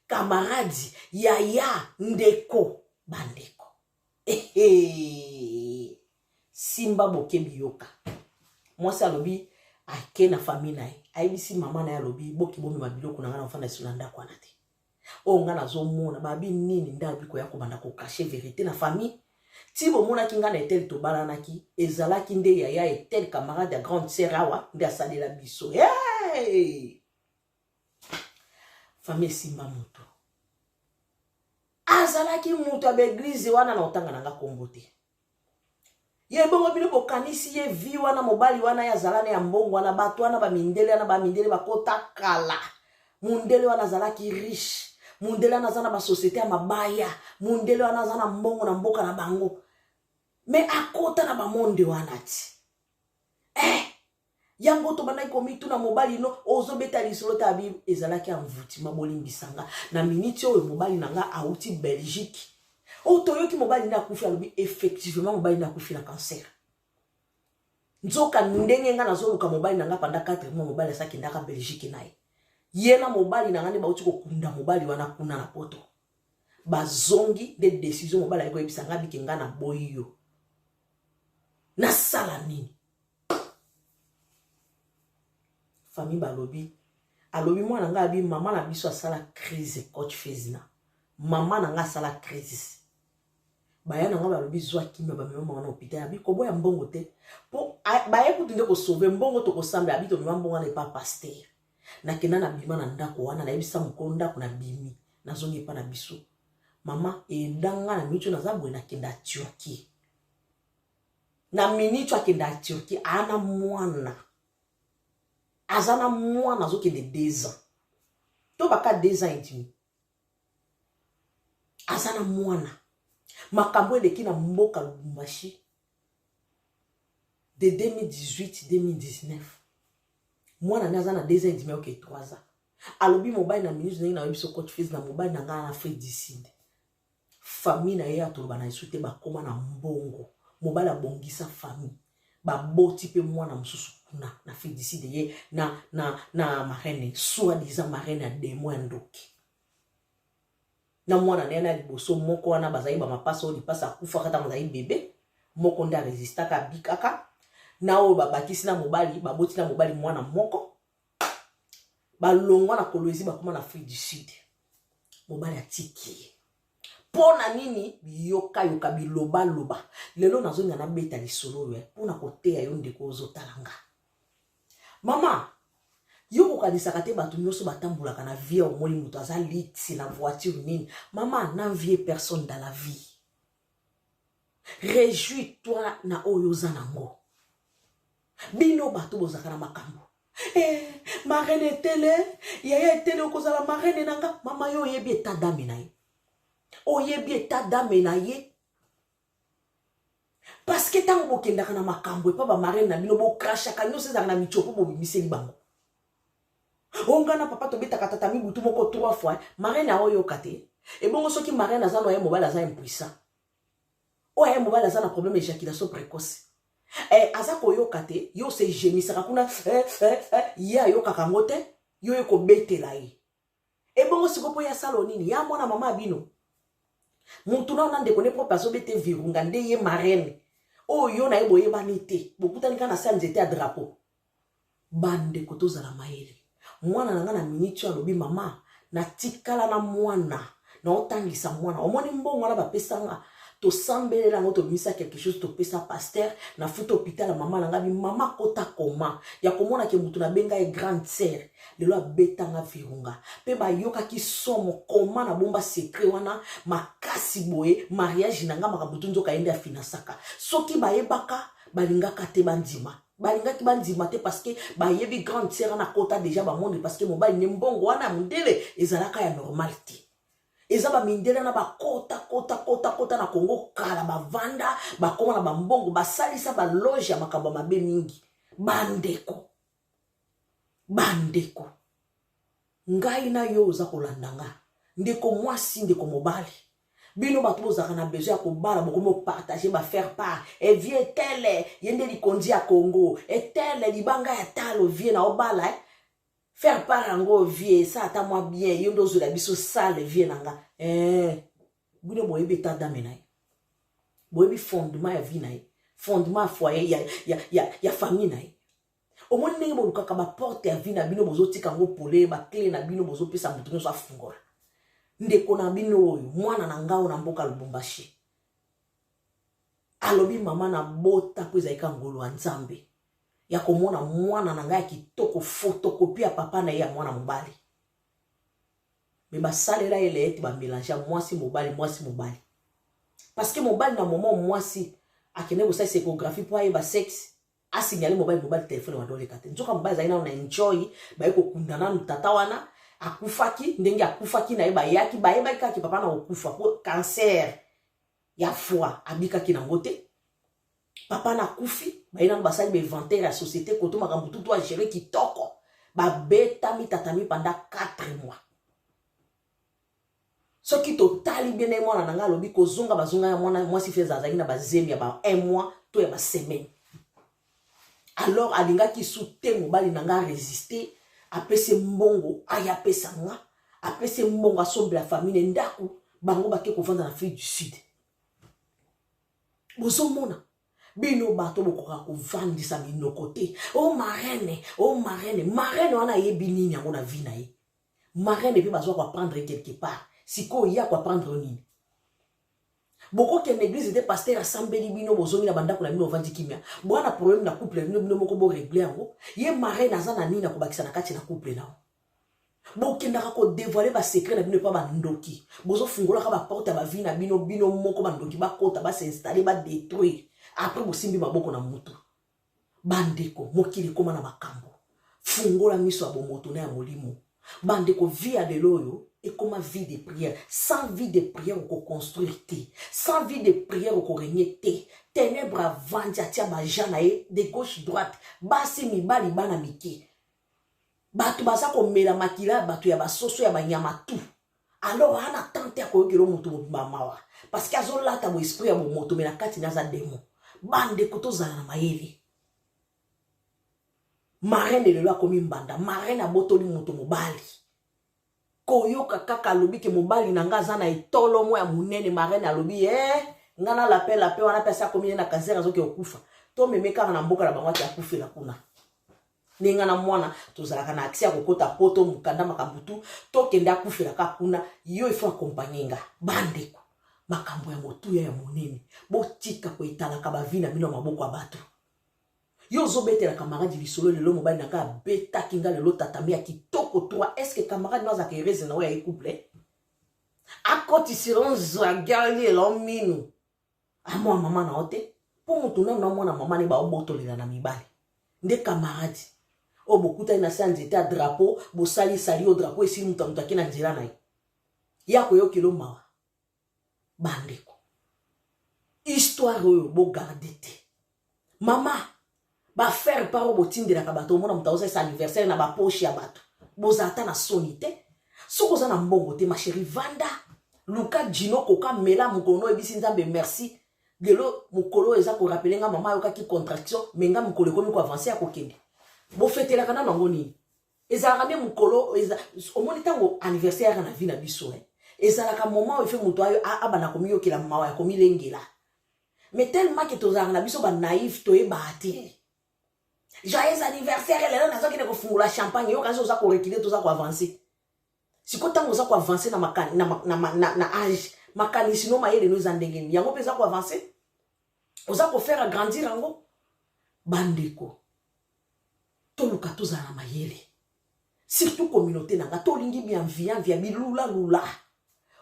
kamaradi yaya ndeko bandeko simba boke biyoka mwasi alobi ake na famille na ye ayebisi mama na ye alobi boki bomi mabiloko na nga na ofanda esila ndako wana te nga nazomona babi nini nde abi koya kobanda kokashe vérité na famille ti bomonaki nga na etele tobalanaki ezalaki nde yaya etele camarade ya grande sœur awa nde asalela biso famille esimba moto azalaki moto ya baeglize wana na otanga na nga kombo te ye bongo bino bokanisi ye vi wana mobali wana ya zalane ya mbongo wana bato wana bamindele bakota kala mundele wana azalaki riche mundele wana aza na basosiete ya mabaya mundele wana aza na mbongo na mboka na bango me akota na bamonde wana ti yango to bana ikomitu na mobali no ozobeta lisolo ta bi ezalaki amvuti mabolimbisanga na miniti oyo mobali nanga auti Belgique toyoki mobali na kufi alobi effectivement mobali na kufi na cancer nzoka ndenge nga nazoluka mobali nanga panda 4 mois mobali asaki ndaka Belgique naye yena mobali nanga ne bauti kokunda mobali wana kuna na poto bazongi de décision mobali ayiko ebisanga bikenga na boyo na sala nini famille balobi alobi mwana nga abi mama na biso asala crise coach Fezina mama na nga asala crise baya na nga balobi zwa kimia bamema mama na hôpital abi koboya mbongo te po baye kutunde ko sauver mbongo to ko sambe abi to mema mbongo na pa pasteur na kena na bima na ndako wana na yebisa mukolo ndako na bimi na zongi pa na biso mama edanga na micho na zabwe na kenda Turquie na minicho akenda Turquie ana mwana azana mwana zo kende 2 ans to baka 2 ans et demi azana mwana makambo eleki na mboka Lubumbashi de 2018-2019 mwana na azana 2 ans et demi ok 3 ans alobi mobile na ministre na biso coach Fez na mobile na nga na Afrique du Sud famille na ye atoloba na esute bakoma na mbongo mobile abongisa famille baboti pe mwana mususu kuna na Afrique du Sud ye na marraine soit disant marraine ya demo ndoki na mwana nena liboso moko wana bazai ba mapasa oli pasa kufa kata mazai bébé moko nda resistaka bikaka na o babakisi na mobali baboti na mobali mwana moko balongwa na kolwezi bakoma na Afrique du Sud mobali atiki pona nini yoka biloba lelo nazonga na beta lisolo we pona koteya yo ndeko ozotalanga Maman, yo kokanisaka te bato nyonso batambulaka na vie omoni muto aza liti na voiture nini. Maman, n'envie personne dans la vie. Réjouis-toi na oyo zanango. Bino bato bozaka na makambo. Marraine tele, yaya tele okozala marraine nanga. Mama yo yebi eta dame na ye. Oyebi eta dame na ye. Parce que tango bokendaka na makambo epa ba marraine na bino bo crashaka nyonso ezaka na michopo bo bimiseli bango. Ongana papa to beta katata mi butu moko 3 fois. Marraine a oyo kate. Et bon soki marraine azano ya mobile aza impuissant. O ya mobile aza na problème éjaculation précoce. Aza koyo kate, yo se gémissaka kuna ya yo kakangote, yo ko betela ye. Et bon siko po ya salonini, ya mwana mama bino. Mutu na ndeko ne po paso bete virunga nde ye marraine. O yo na ebo yeba nite, bokuta nika na sa nzete ya drapeau. Bande kotoza la maele. Mwana nanga na minitio alobi mama, na tikala na mwana, na otangisa mwana. Omoni mbongo na bapesanga. To sambele la ngoto misa quelque chose to pesa pasteur na futa hôpital la maman nanga bi mama kota koma ya komona ke mutu na benga e grande sœur lelo abetanga virunga pe ba yoka ki somo koma na bomba secret wana makasi boye mariage nanga makabutu nzoka ende ya finasaka soki ba yebaka balingaka te bandima balingaki bandima te parce que ba yebi grande sœur na kota déjà ba monde parce que mobali ne mbongo wana mundele ezalaka ya normalité. Ezaba mindela na ba kota na Congo kala ba vanda ba koma na bambongo ba salisa ba loge ya makamba mabe mingi bandeko ngai na yo za kolandanga ndeko mwasi ndeko mobali bino bato bozaka na besoin ya kobala bokomo partager ba faire part et vie tele yende likondi ya Congo et tele libanga ya talo vie na obala faire part ango vie ça ata moi bien yondo zo la biso sale vie nanga bino boyebi ta dame na boyebi fondement ya vie na fondement foyer ya famille na omoni ndenge bolukaka ba porte ya vie na bino bozotika ngo pole ba clé na bino bozopesa mutu nyonso afungola ndeko na bino oyo mwana na ngao na mboka Lubumbashi alobi mama na bota ko ezalika ngolo ya Nzambe ya komona mwana na ngai kitoko photocopie ya papa na ya mwana mobali me basalela ele ete ba mélanger mwasi mobali parce que mobali na moment mwasi akene bosa échographie pour ayeba sexe a signaler mobali téléphone wa dole kate nzoka mobali zaina na enjoy ba eko kundana mtata wana akufaki ndenge akufaki na yeba yaki ba yeba kaki papa na okufa pour cancer ya foie abika ki na ngote papa na kufi baina basali be inventaire la société koto makambu tout doit gérer kitoko ba beta mi tatami pendant 4 mois ce qui totali bien mwana nanga lobi kozonga bazonga ya mwana mwasi feza zaki na bazemi ya ba 1 mois to ya ba semaine alors alinga ki soute mobali nanga résister apese mbongo aya pesa nga apese mbongo asombe la famille ndaku bango bake kovanda na Afrique du Sud bozomona bino bato bokoka kovandisa minoko te o marraine wana yebi nini yango na vie na ye marraine pe bazwa kwa prendre quelque part siko ya kwa prendre nini boko ke l'église de pasteur assemblée bino bozongi na bandako na bino vandi kimia bwana problème na couple bino moko bo régler yango ye marraine azana nini na kobakisa na kati na couple nao bokendaka ko dévoiler ba secret na bino pa bandoki bozo fungola ka ba porte ba vie na bino moko bandoki ba kota ba s'installer ba détruire après bosimbi maboko na mutu bandeko mokili koma na makambo fungola miso abomoto na ya molimo bandeko via de loyo et comme vie de prière sans vie de prière on construire sans vie de prière on régner ténèbres vandi atia ba janae de gauche droite basi mibali bana miki batu baza ko mela makila batu ya basoso ya banyama tout alors ana tante ya koyokelo mutu mamawa parce que azolata bo esprit ya bo moto mena kati na za démon bande kotozala na mayele marraine lelo akomi mbanda marraine abotoli mutu mobali koyoka kaka alobi ke mobali na nga za na etolo mo ya munene marraine alobi ngana la pe wana pesa komi na cancer azoki okufa to memeka na mboka na bango ya kufela kuna ninga na mwana tozalaka na accès ya kokota poto mukanda makambutu to kende akufela ka kuna yo ifo accompagner bandeko makambo ya motu ya munene botika ko italaka ba vina mino maboko ya bato Yo zo bete la camarade lisolo le lo mobile nanga beta kinga le lo tatami ya kitoko toi. Est-ce que camarade nous a kereze na ya couple? Akoti siron zagali l'ominu. A moi maman na ote. Pour mon tourner na moi na maman ne ba oboto le na mibali. Nde camarade. O bokuta ina sa nzete a drapeau, bo sali sali au drapeau esi muta kina nzira na ye. Ya ko yo kilo mawa. Bandeko. Histoire oyo bo garder te. Mama ba faire paro botinde la kabato mona mutaosa sa anniversaire na ba poche ya bato. Bozata na sonite. Soko za na mbongo te ma chérie vanda. Luka Jino koka mela mukono ebisi nzambe merci. Gelo mukolo eza ko rappeler nga mama yoka ki contraction menga mukolo komi ko avancer ya kokende. Bo fete la kana nango ni. Eza ramé mukolo eza omoni tango anniversaire na vie na biso eza la ka moment où fait muto ayo abana komi yo kila mawa ya komi lengela. Mais tellement que tozanga na biso ba naïf to e bahati. Joyeux anniversaire lelo nazo kine ko fungula champagne yo kazo za ko reculer to za ko avancer. Siko tango za ko avancer na makani na âge makani sino mayele no zandengeni yango peza ko avancer. Oza ko faire grandir yango bandeko. Toluka tozala mayele. Surtout communauté nanga to lingi bienveillant via bilula lula.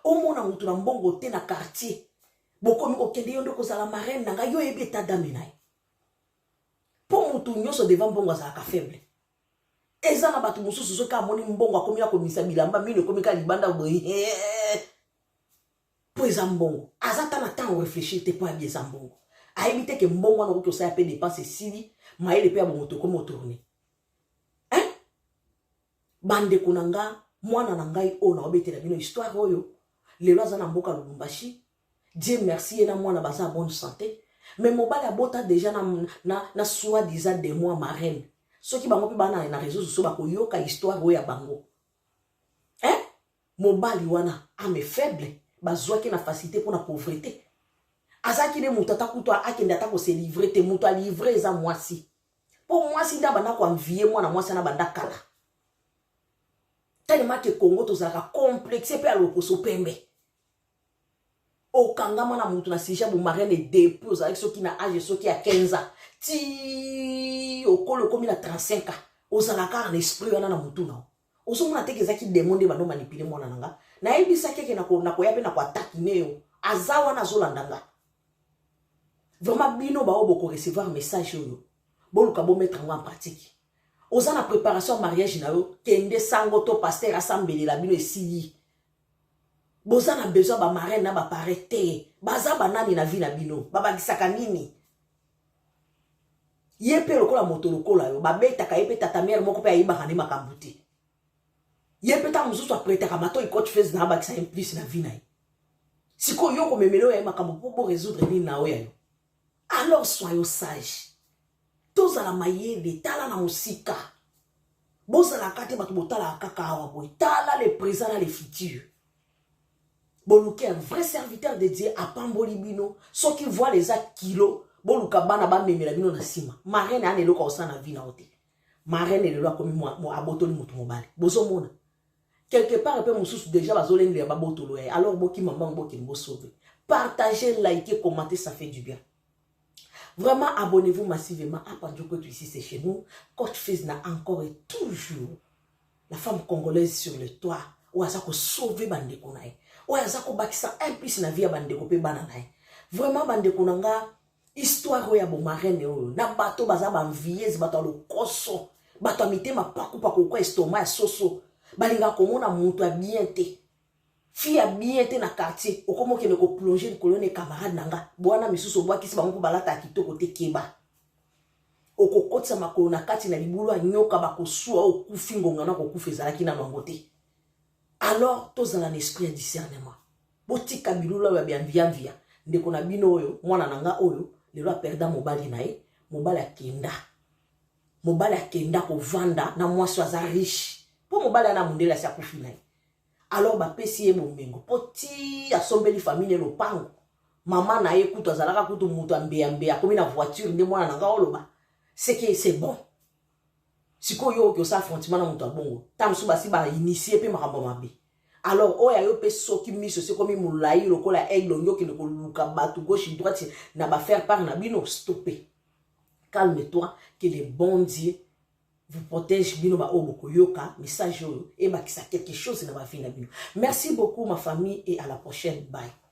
Omona mutu na mbongo te na quartier. Bokomi okende yondo kozala marraine nanga yo ebi eta dame nae. Po mutu nyoso devant mbongo azalaka faible. Eza na batu mususu soka amoni mbongo akomi ya komisa bilamba mino komi ka libanda boye. Po eza mbongo. Azata na temps réfléchir te po abi eza mbongo. A éviter que mbongo wana ko sa pe dépenser sili maele pe abo moto komo tourner. Hein? Bande kunanga mwana na ngai o na obetela bino histoire oyo. Lelo azana mboka Lubumbashi. Dieu merci et na mwana baza bonne santé. Mais mobile a bota déjà na soi-disant des mois marraine. Ceux qui bango pi bana na réseaux sociaux ba ko yoka histoire oya bango. Hein? Mobile wana ame faible, bazwa ki na facilité pour la pauvreté. Azaki de mutata kutwa akenda ta ko se livrer te muto a livrer za mwasi. Pour moi si ndaba na ko envier moi na mwasi na banda kala. Tellement que Congo to zaka complexé pe alokoso pembe. Okangama na mutu na sija bu marraine dépose avec ceux qui na âge ceux qui a 15 ans. Ti okolo komi na 35 ans. Ozalaka en esprit wana na mutu na. Osomona te kezaki demande bando manipuler mwana nanga. Na ebisa keke na ko yape na ko attaque neo. Azawa na zolandanga. Vraiment bino ba oboko recevoir message oyo. Boluka bo mettre en pratique. Oza na préparation mariage na yo kende sango to pasteur assemblée la bino esili. Boza na besoin ba marraine na ba parete. Baza banani na vie na bino. Baba gisaka nini. Yepe lokola moto lokola yo. Babeta ka yepe tata mère moko pe ayiba kane makambuti. Yepe ta mususu aprete ka mato ikote face na ba kisa plus na vie na yo. Siko yo ko memelo ya makambu pour résoudre ni na yo. Alors soyons sages. Toza la mayele tala na musika. Boza la kate batu botala kaka awa boy. Tala le présent na le futur. Boluke un vrai serviteur de Dieu à Pambolibino. Ceux qui voient les actes kilos. Boluka bana ba memela bino na sima. Marraine ane loka osa na vie na ote. Marraine le loka komi mo abotoli mutu mobile. Bozo mona. Quelque part peu mususu déjà bazoleng le babotolo. Alors boki maman boki mbo sauver. Partagez, likez, commentez, ça fait du bien. Vraiment, abonnez-vous massivement à Pandjoko ici, c'est chez nous. Coach Fils n'a encore et toujours la femme congolaise sur le toit. Ou à ça qu'on sauve Bandeko nae. Ou à ça qu'on bakisa un plus na vie à Bandeko pe bananae. Vraiment Bandeko nanga histoire oya bo marraine oyo. Na bato baza ba envieuse bato lo koso. Bato amite ma paku paku kwa estomac soso. Balinga komona mutu a bien te. Fille a bien été na quartier, au comment qu'elle ko plonger le colonne camarade nanga, boana misusu boa kisi bango balata kitoko te keba. O ko kotsa makolo na kati na libulu a nyoka ba ko suwa o kufingo ngana ko kufeza laki na mangote. Alors tous dans l'esprit de discernement. Botika bilula ya bien via, ndeko na bino oyo, mwana nanga oyo, le loi perda mobali nae, mobali akenda. Mobali akenda ko vanda na mwasi aza riche. Po mobali na mundela sa kufi nae. Alors ba pesi ye bomengo poti asombeli famille lo pango maman na ye kutu azalaka kutu mutu ambe akomi na voiture nde mwana nanga oloba c'est que c'est bon siko yo ko sa affrontement na mutu abongo tamsu basi ba initier pe makambo mabe alors oya yo pe soki miso c'est comme mulai lokola aigle yo ki ko luka batu gauche droite na ba faire part na bino stopper calme-toi, que le bon Dieu vous protège. Bino ba oboko yoka, message et bakisa quelque chose na ba vie na bino. Merci beaucoup ma famille et à la prochaine. Bye.